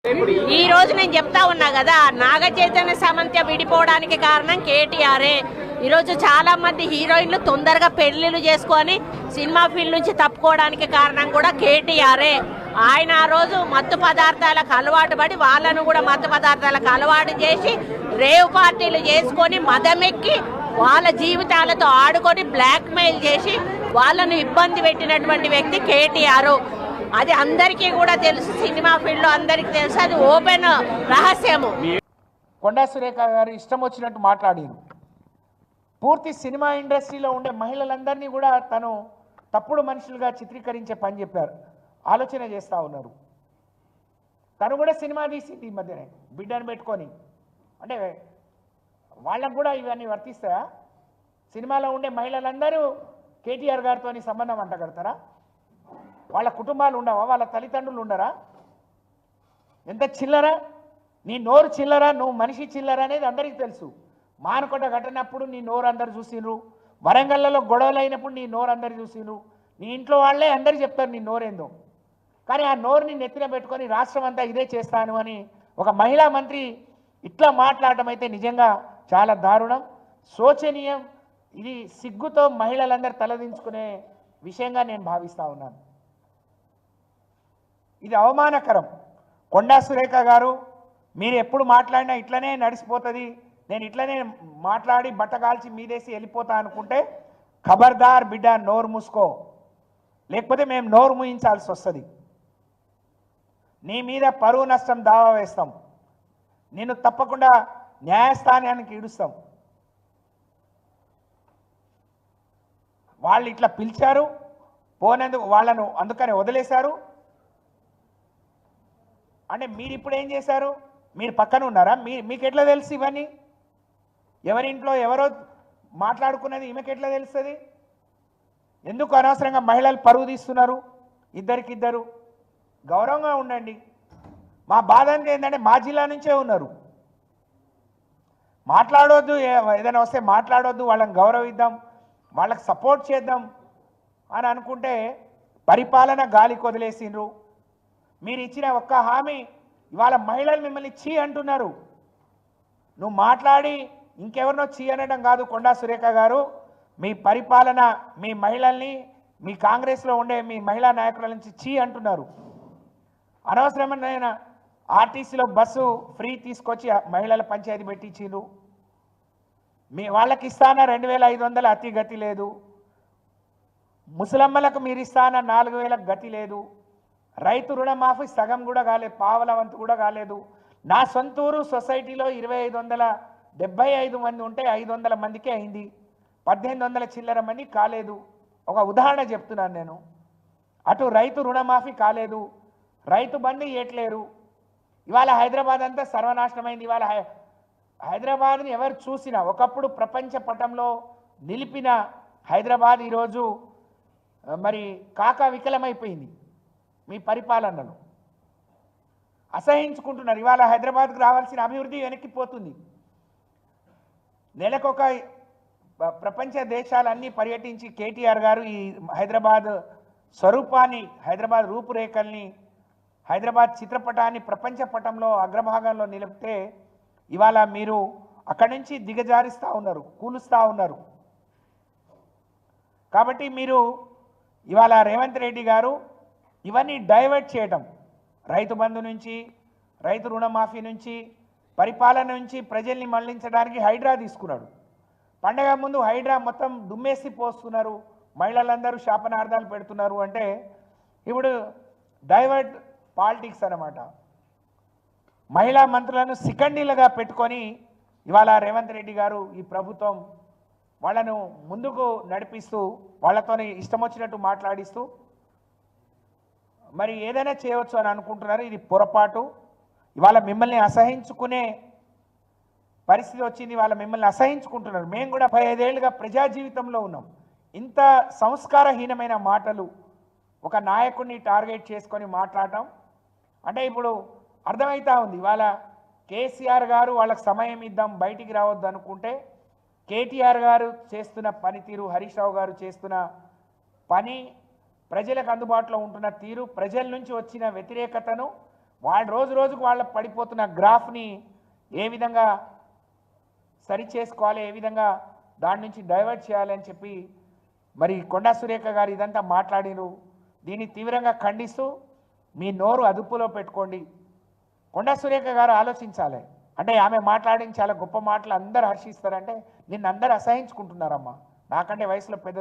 ఈ రోజు నేను చెప్తా ఉన్నా కదా, నాగ చైతన్య సమంత విడిపోవడానికి కారణం కేటీఆరే. ఈరోజు చాలా మంది హీరోయిన్లు తొందరగా పెళ్లిళ్ళు చేసుకొని సినిమా ఫీల్డ్ నుంచి తప్పుకోవడానికి కారణం కూడా కేటీఆరే. ఆయన ఆ రోజు మత్తు పదార్థాలకు అలవాటు పడి వాళ్ళను కూడా మత్తు పదార్థాలకు అలవాటు చేసి రేవ్ పార్టీలు చేసుకొని మదమెక్కి వాళ్ళ జీవితాలతో ఆడుకొని బ్లాక్ మెయిల్ చేసి వాళ్ళను ఇబ్బంది పెట్టినటువంటి వ్యక్తి కేటీఆర్. అది అందరికీ కూడా తెలుసు, సినిమా ఫీల్డ్ లో అందరికీ తెలుసు, అది ఓపెన్ రహస్యము. కొండా సురేఖ గారు ఇష్టం వచ్చినట్టు మాట్లాడారు. పూర్తి సినిమా ఇండస్ట్రీలో ఉండే మహిళలందరినీ కూడా తను తప్పుడు మనుషులుగా చిత్రీకరించే పని చెప్పారు, ఆలోచన చేస్తూ ఉన్నారు. తను కూడా సినిమా తీసింది ఈ మధ్యనే బిడ్డను పెట్టుకొని. అంటే వాళ్ళకు కూడా ఇవన్నీ వర్తిస్తాయా? సినిమాలో ఉండే మహిళలందరూ కేటీఆర్ గారితో సంబంధం అంటగడతారా? వాళ్ళ కుటుంబాలు ఉండవా? వాళ్ళ తల్లిదండ్రులు ఉండరా? ఎంత చిల్లరా, నీ నోరు చిల్లరా, నువ్వు మనిషి చిల్లరా అనేది అందరికీ తెలుసు. మానకొండ ఘటనప్పుడు నీ నోరు అందరు చూసిండ్రు, వరంగల్లో గొడవలు అయినప్పుడు నీ నోరు అందరు చూసిండ్రు, నీ ఇంట్లో వాళ్ళే అందరు చెప్తారు నీ నోరేందో. కానీ ఆ నోరుని నెత్తిన పెట్టుకొని రాష్ట్రం అంతా ఇదే చేస్తాను అని ఒక మహిళా మంత్రి ఇట్లా మాట్లాడటం అయితే నిజంగా చాలా దారుణం, శోచనీయం. ఇది సిగ్గుతో మహిళలందరూ తలదించుకునే విషయంగా నేను భావిస్తూ ఉన్నాను. ఇది అవమానకరం. కొండా సురేఖ గారు, మీరు ఎప్పుడు మాట్లాడినా ఇట్లనే నడిచిపోతుంది, నేను ఇట్లనే మాట్లాడి బట్టగాల్చి మీదేసి వెళ్ళిపోతా అనుకుంటే ఖబర్దార్ బిడ్డ, నోరు మూసుకో, లేకపోతే మేము నోరు మూయించాల్సి వస్తుంది. నీ మీద పరువు నష్టం దావా వేస్తాం, నిన్ను తప్పకుండా న్యాయస్థానానికి ఈడుస్తాం. వాళ్ళు ఇట్లా పిలిచారు, పోనందుకు వాళ్ళను అందుకని వదిలేశారు. అంటే మీరు ఇప్పుడు ఏం చేశారు? మీరు పక్కన ఉన్నారా? మీకు ఎట్లా తెలుసు ఇవన్నీ? ఎవరింట్లో ఎవరో మాట్లాడుకున్నది ఈమెకి ఎట్లా తెలుస్తుంది? ఎందుకు అనవసరంగా మహిళలు పరువు తీస్తున్నారు? ఇద్దరికిద్దరు గౌరవంగా ఉండండి. మా బాధ అంటే ఏంటంటే మా జిల్లా నుంచే ఉన్నారు, మాట్లాడొద్దు, ఏదైనా వస్తే మాట్లాడొద్దు, వాళ్ళని గౌరవిద్దాం, వాళ్ళకి సపోర్ట్ చేద్దాం అని అనుకుంటే పరిపాలన గాలికి వదిలేసిండ్రు. మీరు ఇచ్చిన ఒక్క హామీ ఇవాళ మహిళలు మిమ్మల్ని చీ అంటున్నారు. నువ్వు మాట్లాడి ఇంకెవరినో చీ అనడం కాదు కొండా సురేఖ గారు, మీ పరిపాలన మీ మహిళల్ని, మీ కాంగ్రెస్లో ఉండే మీ మహిళా నాయకుల నుంచి చీ అంటున్నారు. అనవసరమైన ఆర్టీసీలో బస్సు ఫ్రీ తీసుకొచ్చి మహిళల పంచాయతీ పెట్టించిండ్రు. మీ వాళ్ళకి ఇస్తాన 2500 అతి గతి లేదు, ముసలమ్మలకు మీరు ఇస్తాన 4000 గతి లేదు, రైతు రుణమాఫీ సగం కూడా కాలేదు, పావల వంతు కూడా కాలేదు. నా సొంతూరు సొసైటీలో 2575 మంది ఉంటే 500 మందికే అయింది, 1800 చిల్లర మంది కాలేదు. ఒక ఉదాహరణ చెప్తున్నాను నేను. అటు రైతు రుణమాఫీ కాలేదు, రైతు బంధు ఇవ్వట్లేరు. ఇవాళ హైదరాబాద్ అంతా సర్వనాశనమైంది. ఇవాళ హైదరాబాద్ని ఎవరు చూసినా, ఒకప్పుడు ప్రపంచ పటంలో నిలిపిన హైదరాబాద్ ఈరోజు మరి కాకా వికలమైపోయింది. మీ పరిపాలనను అసహించుకుంటున్నారు. ఇవాళ హైదరాబాద్కు రావాల్సిన అభివృద్ధి వెనక్కిపోతుంది. నెలకొక ప్రపంచ దేశాలన్నీ పర్యటించి కేటీఆర్ గారు ఈ హైదరాబాద్ స్వరూపాన్ని, హైదరాబాద్ రూపురేఖల్ని, హైదరాబాద్ చిత్రపటాన్ని ప్రపంచ పటంలో అగ్రభాగంలో నిలిపితే ఇవాళ మీరు అక్కడి నుంచి దిగజారిస్తూ ఉన్నారు, కూలుస్తూ ఉన్నారు. కాబట్టి మీరు ఇవాళ రేవంత్ రెడ్డి గారు ఇవన్నీ డైవర్ట్ చేయడం, రైతు బంధు నుంచి, రైతు రుణమాఫీ నుంచి, పరిపాలన నుంచి ప్రజల్ని మళ్లించడానికి హైడ్రా తీసుకున్నాడు. పండగ ముందు హైడ్రా మొత్తం దుమ్మేసి పోస్తున్నారు, మహిళలందరూ శాపనార్థాలు పెడుతున్నారు. అంటే ఇప్పుడు డైవర్ట్ పాలిటిక్స్ అన్నమాట. మహిళా మంత్రులను సికండీలుగా పెట్టుకొని ఇవాళ రేవంత్ రెడ్డి గారు, ఈ ప్రభుత్వం వాళ్ళను ముందుకు నడిపిస్తూ వాళ్ళతో ఇష్టం వచ్చినట్టు మాట్లాడిస్తూ మరి ఏదైనా చేయవచ్చు అని అనుకుంటున్నారు. ఇది పొరపాటు. ఇవాళ మిమ్మల్ని అసహించుకునే పరిస్థితి వచ్చింది. వాళ్ళ మిమ్మల్ని అసహించుకుంటున్నారు. మేము కూడా 15 ఏళ్ళుగా ప్రజా జీవితంలో ఉన్నాం. ఇంత సంస్కారహీనమైన మాటలు ఒక నాయకుడిని టార్గెట్ చేసుకొని మాట్లాడటం అంటే ఇప్పుడు అర్థమవుతా ఉంది. ఇవాళ కేసీఆర్ గారు వాళ్ళకి సమయం ఇద్దాం, బయటికి రావద్దు అనుకుంటే కేటీఆర్ గారు చేస్తున్న పనితీరు, హరీష్ రావు గారు చేస్తున్న పని, ప్రజలకు అందుబాటులో ఉంటున్న తీరు, ప్రజల నుంచి వచ్చిన వ్యతిరేకతను వాళ్ళు రోజు రోజుకు వాళ్ళ పడిపోతున్న గ్రాఫ్ని ఏ విధంగా సరి చేసుకోవాలి, ఏ విధంగా దాని నుంచి డైవర్ట్ చేయాలి అని చెప్పి మరి కొండా సురేఖ గారు ఇదంతా మాట్లాడినారు. దీన్ని తీవ్రంగా ఖండిస్తూ మీ నోరు అదుపులో పెట్టుకోండి. కొండా సురేఖ గారు ఆలోచించాలి. అంటే ఆమె మాట్లాడిన చాలా గొప్ప మాటలు అందరూ హర్షిస్తారంటే నిన్ను అందరూ అసహించుకుంటున్నారమ్మా. నాకంటే వయసులో పెద్ద